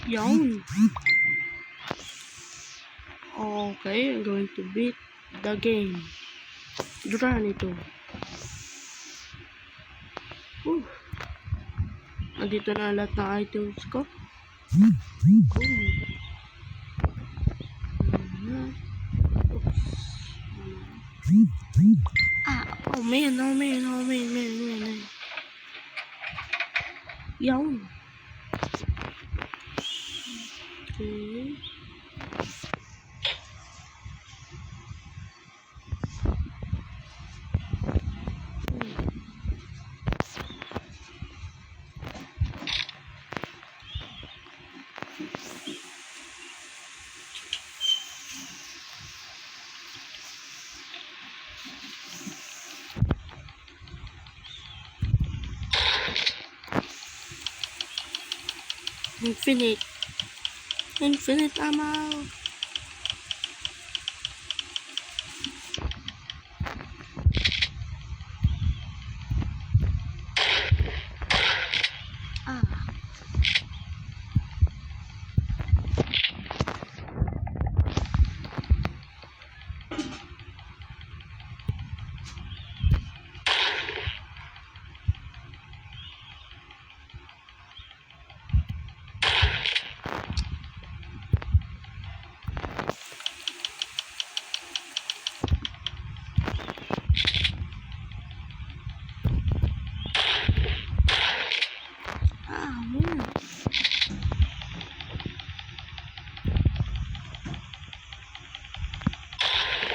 Yawn. Okay, I'm going to beat the game. Duran ito. Andito na lahat ng items ko. Oh man. Yawn. Okay. Infinite ammo.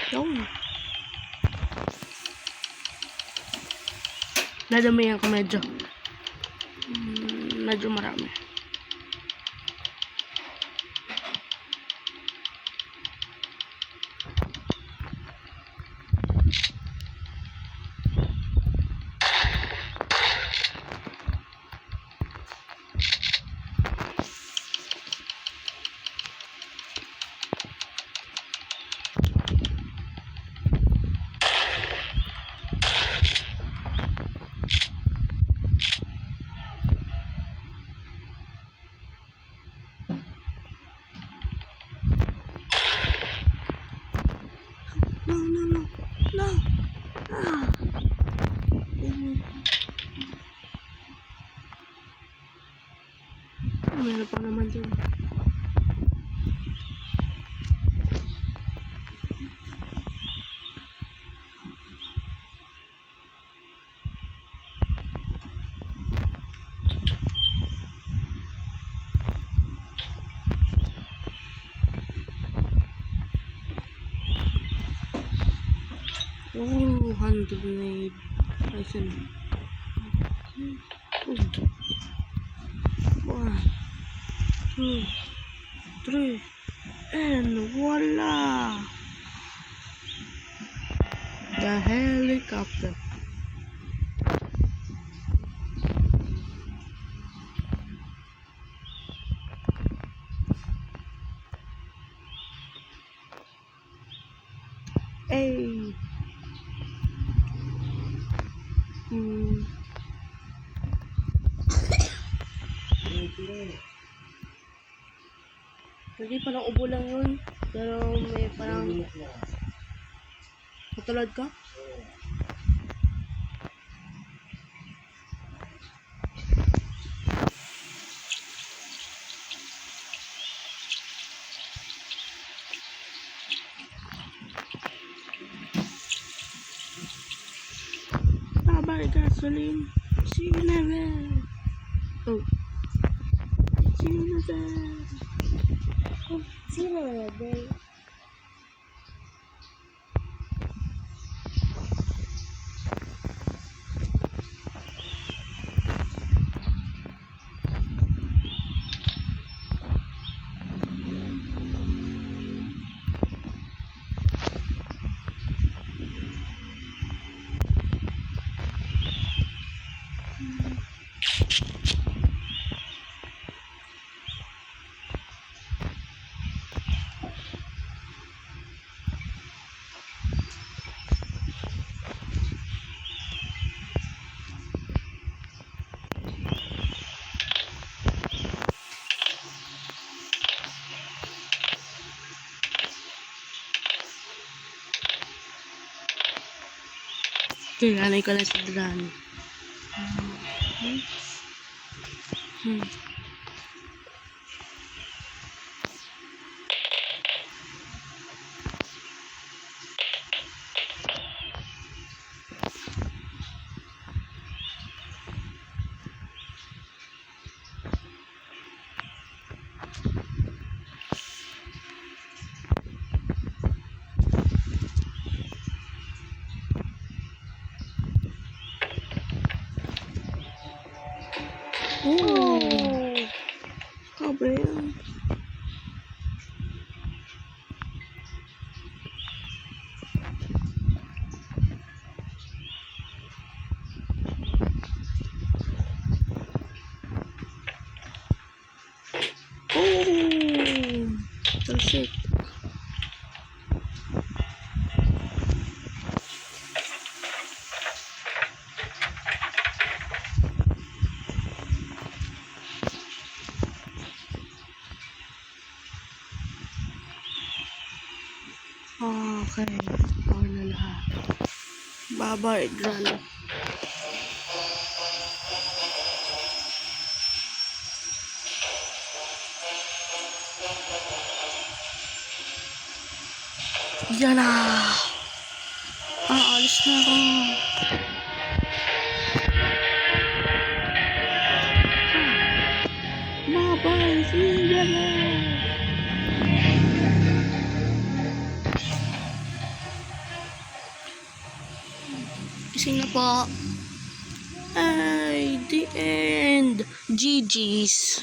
Yawn. Dadamihan ko medyo. Medyo marami. No. Meron pa naman dyan. Oh, handmade. I see. 1, 2, 3, and voila! The helicopter. Hey. Hindi, parang ubo lang yun. Pero may parang... Katulad ka? Bye gasoline. See you never. Oh. See you never. Oh, see you never. Okay, anay ko na si Drani. Oh, sabi yan. Oh, talsik. Okay, ako na lahat. Bye-bye, Drani. Yan na! Aalis na ako. Bye-bye, see ya na! Gising na po. Ay, the end. GG's.